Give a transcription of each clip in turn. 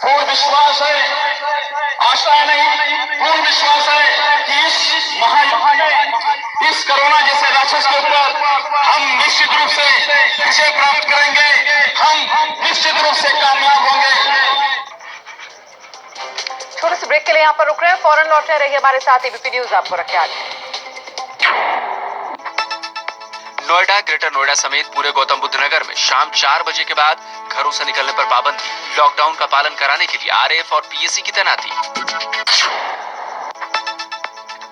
पूर्ण विश्वास है, आशा नहीं, पूर्ण विश्वास है कि इस महायुद्ध में, इस कोरोना जैसे राक्षस के ऊपर हम निश्चित रूप से विजय प्राप्त करेंगे। हम निश्चित रूप से कामयाब होंगे। छोटे से ब्रेक के लिए यहाँ पर रुक रहे हैं, फौरन लौटने रहिए हमारे साथ। एबीपी न्यूज आपको रखे आगे। नोएडा, ग्रेटर नोएडा समेत पूरे गौतम बुद्ध नगर में शाम 4 बजे के बाद घरों से निकलने पर पाबंदी, लॉकडाउन का पालन कराने के लिए आरएएफ और पीएसी की तैनाती।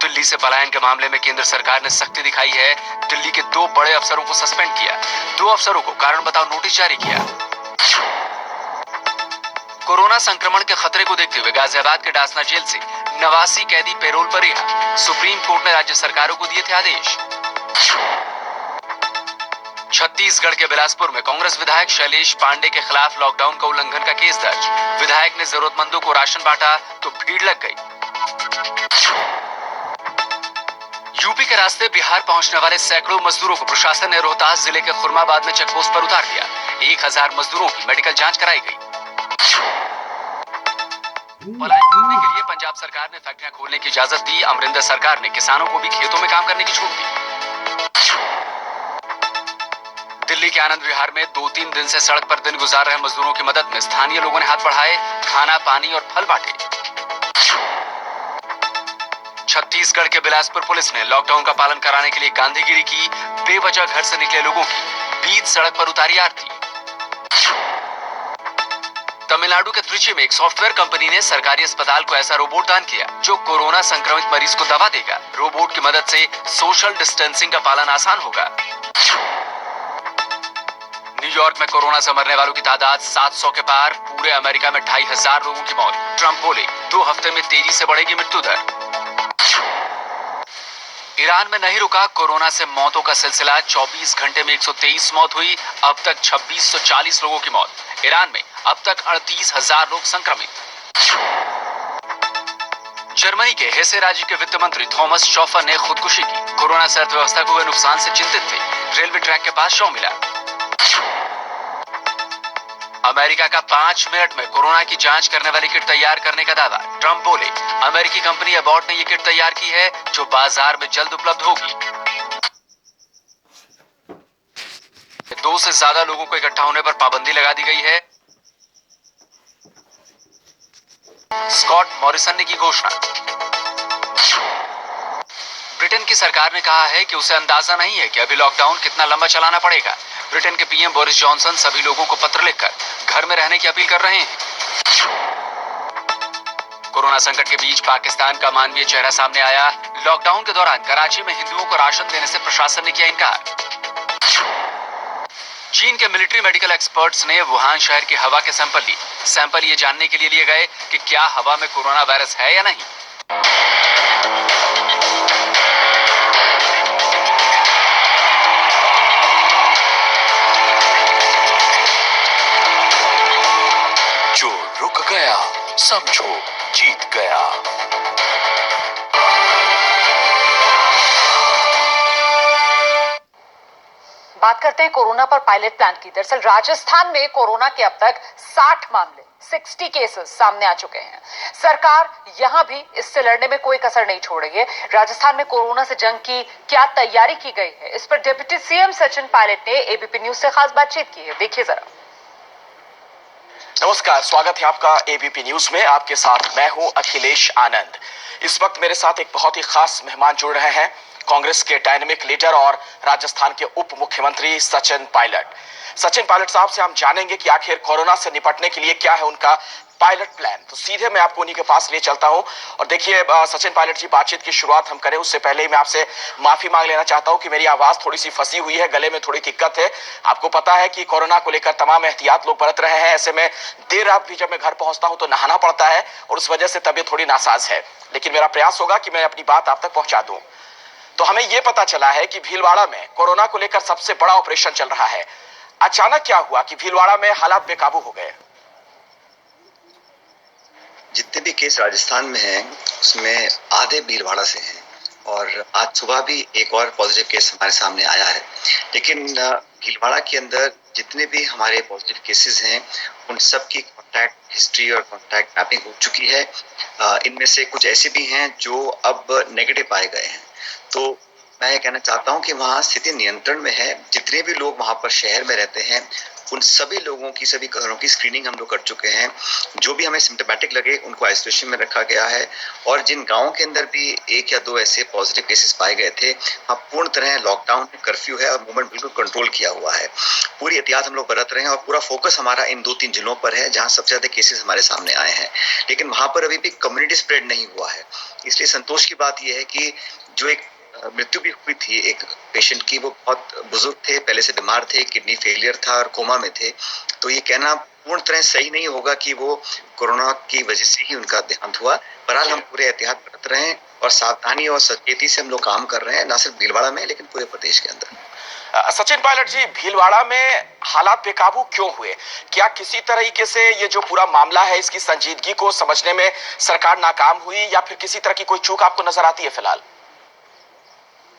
दिल्ली से पलायन के मामले में केंद्र सरकार ने सख्ती दिखाई है। दिल्ली के 2 बड़े अफसरों को सस्पेंड किया, 2 अफसरों को कारण बताओ नोटिस जारी किया। कोरोना संक्रमण के खतरे को देखते हुए गाजियाबाद के डासना जेल से 89 कैदी पैरोल पर रिहा, सुप्रीम कोर्ट ने राज्य सरकारों को दिए थे आदेश। छत्तीसगढ़ के बिलासपुर में कांग्रेस विधायक शैलेश पांडे के खिलाफ लॉकडाउन का उल्लंघन का केस दर्ज। विधायक ने जरूरतमंदों को राशन बांटा तो भीड़ लग गई। यूपी के रास्ते बिहार पहुंचने वाले सैकड़ों मजदूरों को प्रशासन ने रोहतास जिले के खुरमाबाद में चेकपोस्ट पर उतार दिया। 1000 मजदूरों की मेडिकल जांच कराई गई। पलायन रोकने के लिए पंजाब सरकार ने फैक्ट्रियां खोलने की इजाजत दी। अमरिंदर सरकार ने किसानों को भी खेतों में काम करने की छूट दी। दिल्ली के आनंद विहार में 2-3 दिन से सड़क पर दिन गुजार रहे मजदूरों की मदद में स्थानीय लोगों ने हाथ बढ़ाए, खाना पानी और फल बांटे। छत्तीसगढ़ के बिलासपुर पुलिस ने लॉकडाउन का पालन कराने के लिए गांधीगिरी की, बेवजह घर से निकले लोगों की बीच सड़क पर उतारी आरती। तमिलनाडु के त्रिची में एक सॉफ्टवेयर कंपनी ने सरकारी अस्पताल को ऐसा रोबोट दान किया जो कोरोना संक्रमित मरीज को दवा देगा। रोबोट की मदद से सोशल डिस्टेंसिंग का पालन आसान होगा। न्यूयॉर्क में कोरोना से मरने वालों की तादाद 700 के पार, पूरे अमेरिका में 2500 लोगों की मौत। ट्रंप बोले 2 हफ्ते में तेजी से बढ़ेगी मृत्यु दर। ईरान में नहीं रुका कोरोना से मौतों का सिलसिला, 24 घंटे में 123 मौत हुई, अब तक 2640 लोगों की मौत। ईरान में अब तक 38,000 लोग संक्रमित। जर्मनी के हेसे राज्य के वित्त मंत्री थॉमस शॉफर ने खुदकुशी की। कोरोना से अर्थव्यवस्था को हुए नुकसान से चिंतित थे, रेलवे ट्रैक के पास शव मिला। अमेरिका का 5 मिनट में कोरोना की जांच करने वाली किट तैयार करने का दावा। ट्रंप बोले अमेरिकी कंपनी एबॉट ने ये किट तैयार की है जो बाजार में जल्द उपलब्ध होगी। 2 से ज्यादा लोगों को इकट्ठा होने पर पाबंदी लगा दी गई है। स्कॉट मॉरिसन ने की घोषणा। ब्रिटेन की सरकार ने कहा है कि उसे अंदाजा नहीं है कि अभी लॉकडाउन कितना लंबा चलाना पड़ेगा। ब्रिटेन के पीएम बोरिस जॉनसन सभी लोगों को पत्र लिखकर घर में रहने की अपील कर रहे हैं। कोरोना संकट के बीच पाकिस्तान का मानवीय चेहरा सामने आया। लॉकडाउन के दौरान कराची में हिंदुओं को राशन देने से प्रशासन ने किया इनकार। चीन के मिलिट्री मेडिकल एक्सपर्ट्स ने वुहान शहर की हवा के सैंपल लिए। सैंपल ये जानने के लिए गए कि क्या हवा में कोरोना वायरस है या नहीं। जो रुक गया समझो जीत गया। बात करते हैं कोरोना पर पायलट प्लान की। दरअसल राजस्थान में कोरोना के अब तक 60 मामले 60 केसेस सामने आ चुके हैं। सरकार यहां भी इससे लड़ने में कोई कसर नहीं छोड़ रही है। राजस्थान में कोरोना से जंग की क्या तैयारी की गई है, इस पर डिप्टी सीएम सचिन पायलट ने एबीपी न्यूज से खास बातचीत की है। देखिए जरा। नमस्कार, स्वागत है आपका एबीपी न्यूज में। आपके साथ मैं हूं अखिलेश आनंद। इस वक्त मेरे साथ एक बहुत ही खास मेहमान जुड़ रहे हैं, कांग्रेस के डायनेमिक लीडर और राजस्थान के उप मुख्यमंत्री सचिन पायलट। सचिन पायलट साहब से हम जानेंगे कि आखिर कोरोना से निपटने के लिए क्या है उनका पायलट प्लान। तो सीधे मैं आपको उन्हीं के पास ले चलता हूं। और देखिए सचिन पायलट जी, बातचीत की शुरुआत हम करें उससे पहले ही मैं आपसे माफी मांग लेना चाहता हूं कि मेरी आवाज थोड़ी सी फंसी हुई है, गले में थोड़ी दिक्कत है। आपको पता है कि कोरोना को लेकर तमाम एहतियात लोग बरत रहे हैं। ऐसे में देर रात भी जब मैं घर पहुंचता हूं तो नहाना पड़ता है और उस वजह से तबीयत थोड़ी नासाज है, लेकिन मेरा प्रयास होगा कि मैं अपनी बात आप तक पहुंचा दूं। तो हमें यह पता चला है कि भीलवाड़ा में कोरोना को लेकर सबसे बड़ा ऑपरेशन चल रहा है। अचानक क्या हुआ कि भीलवाड़ा में हालात बेकाबू हो गए? जितने भी केस राजस्थान में हैं उसमें आधे भीलवाड़ा से हैं और आज सुबह भी एक और पॉजिटिव केस हमारे सामने आया है। लेकिन भीलवाड़ा के अंदर जितने भी हमारे पॉजिटिव केसेस हैं उन सब की कॉन्टैक्ट हिस्ट्री और कॉन्टैक्ट मैपिंग हो चुकी है। इनमें से कुछ ऐसे भी हैं जो अब नेगेटिव पाए गए हैं। तो मैं ये कहना चाहता हूं कि वहाँ स्थिति नियंत्रण में है। जितने भी लोग वहाँ पर शहर में रहते हैं उन सभी लोगों की, सभी घरों की स्क्रीनिंग हम लोग कर चुके हैं। जो भी हमें सिम्टोमेटिक लगे उनको आइसोलेशन में रखा गया है। और जिन गांवों के अंदर भी एक या दो ऐसे पॉजिटिव केसेस पाए गए थे, वहाँ पूर्ण तरह लॉकडाउन, कर्फ्यू है और मूवमेंट बिल्कुल कंट्रोल किया हुआ है। पूरी एहतियात हम लोग बरत रहे हैं और पूरा फोकस हमारा इन 2-3 जिलों पर है जहाँ सबसे ज्यादा केसेस हमारे सामने आए हैं। लेकिन वहां पर अभी भी कम्युनिटी स्प्रेड नहीं हुआ है। इसलिए संतोष की बात यह है कि जो एक मृत्यु भी हुई थी एक पेशेंट की, वो बहुत बुजुर्ग थे, पहले से बीमार थे, किडनी फेलियर था और कोमा में थे। तो ये कहना पूर्ण तरह सही नहीं होगा कि वो कोरोना की वजह से ही उनका देहांत हुआ। बहरहाल हम पूरे एहतियात बरत रहे हैं और सावधानी और सचेती से हम लोग काम कर रहे हैं, न सिर्फ भीलवाड़ा में लेकिन पूरे प्रदेश के अंदर। सचिन पायलट जी, भीलवाड़ा में हालात बेकाबू क्यों हुए? क्या किसी तरीके से ये जो पूरा मामला है इसकी संजीदगी को समझने में सरकार नाकाम हुई या फिर किसी तरह की कोई चूक आपको नजर आती है फिलहाल?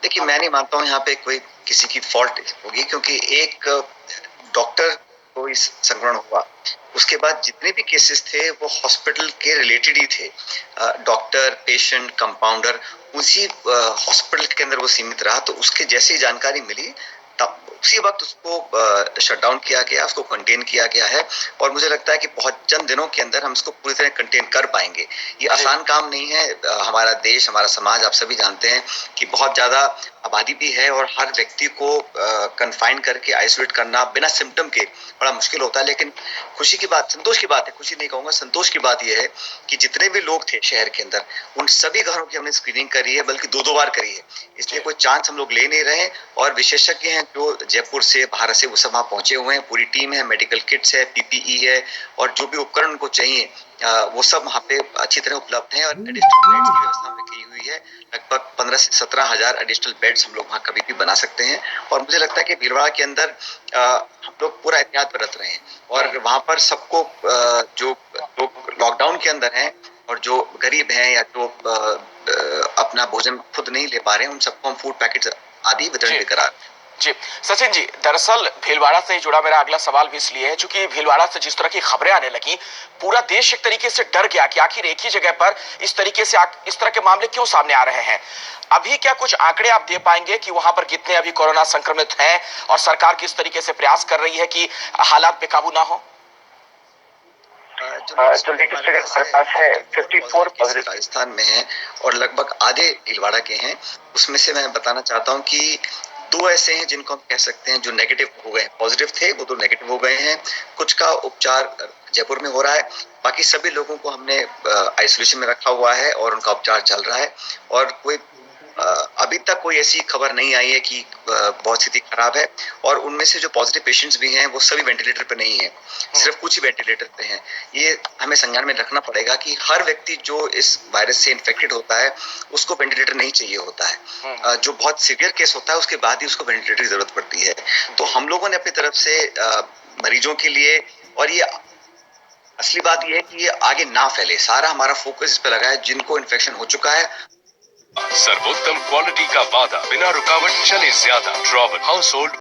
देखिए, मैं नहीं मानता हूँ यहाँ पे कोई किसी की फॉल्ट होगी, क्योंकि एक डॉक्टर को इस संक्रमण हुआ, उसके बाद जितने भी केसेस थे वो हॉस्पिटल के रिलेटेड ही थे। डॉक्टर, पेशेंट, कंपाउंडर उसी हॉस्पिटल के अंदर वो सीमित रहा। तो उसके जैसे ही जानकारी मिली तब उसी वक्त उसको शट डाउन किया गया, उसको कंटेन किया गया है। और मुझे लगता है कि बहुत चंद दिनों के अंदर हम इसको पूरी तरह कंटेन कर पाएंगे। ये आसान काम नहीं है। हमारा देश, हमारा समाज, आप सभी जानते हैं कि बहुत ज्यादा आबादी भी है और हर व्यक्ति को कन्फाइन करके आइसोलेट करना बिना सिम्टम के बड़ा मुश्किल होता है। लेकिन खुशी की बात, संतोष की बात है, खुशी नहीं कहूंगा, संतोष की बात यह है कि जितने भी लोग थे शहर के अंदर उन सभी घरों की हमने स्क्रीनिंग करी है, बल्कि 2-2 बार करी है। इसलिए कोई चांस हम लोग ले नहीं रहे। और विशेषज्ञ हैं जो जयपुर से, भारत से, वो सब वहां पहुंचे हुए हैं। पूरी टीम है, मेडिकल किट्स है, पीपीई है और जो भी उपकरण उनको चाहिए वो सब वहाँ पे अच्छी तरह उपलब्ध हैं। और एडिशनल बेड्स की व्यवस्था हमने की हुई है। लगभग 15 से 17 हजार एडिशनल बेड्स हम लोग वहाँ कभी भी बना सकते हैं। और मुझे लगता है कि भीलवाड़ा के अंदर हम लोग पूरा एहतियात बरत रहे हैं। और वहाँ पर सबको जो लोग लॉकडाउन के अंदर हैं और जो गरीब हैं या जो अपना भोजन खुद नहीं ले पा रहे हैं, उन सबको हम फूड पैकेट आदि वितरण भी करा रहे हैं। जी सचिन जी, दरअसल भीलवाड़ा से जुड़ा मेरा अगला सवाल भी इसलिए है क्योंकि भीलवाड़ा से जिस तरह की खबरें आने लगी, पूरा देश एक तरीके से डर गया कि आखिर एक ही जगह पर इस तरीके से इस तरह के मामले क्यों सामने आ रहे हैं। अभी क्या कुछ आंकड़े आप दे पाएंगे कि वहां पर कितने अभी कोरोना संक्रमित हैं और सरकार किस तरीके से प्रयास कर रही है कि हालात बेकाबू ना हो? जो लेटेस्ट फिगर हमारे पास है 54 पॉजिटिव राजस्थान में है और लगभग आधे भीलवाड़ा के हैं। उसमें से मैं बताना चाहता हूं कि 2 ऐसे हैं जिनको हम कह सकते हैं जो नेगेटिव हो गए हैं। पॉजिटिव थे वो तो नेगेटिव हो गए हैं। कुछ का उपचार जयपुर में हो रहा है, बाकी सभी लोगों को हमने आइसोलेशन में रखा हुआ है और उनका उपचार चल रहा है। और कोई अभी तक कोई ऐसी खबर नहीं आई है कि बहुत स्थिति खराब है। और उनमें से जो पॉजिटिव पेशेंट्स भी हैं वो सभी वेंटिलेटर पे नहीं है, सिर्फ कुछ ही वेंटिलेटर पे हैं। ये हमें संज्ञान में रखना पड़ेगा कि हर व्यक्ति जो इस वायरस से इन्फेक्टेड होता है उसको वेंटिलेटर नहीं चाहिए होता है। जो बहुत सीवियर केस होता है उसके बाद ही उसको वेंटिलेटर की जरूरत पड़ती है। तो हम लोगों ने अपनी तरफ से मरीजों के लिए, और ये असली बात यह है कि ये आगे ना फैले, सारा हमारा फोकस इस पे लगा है। जिनको इन्फेक्शन हो चुका है, सर्वोत्तम क्वालिटी का वादा, बिना रुकावट चले ज्यादा। Trowel house hold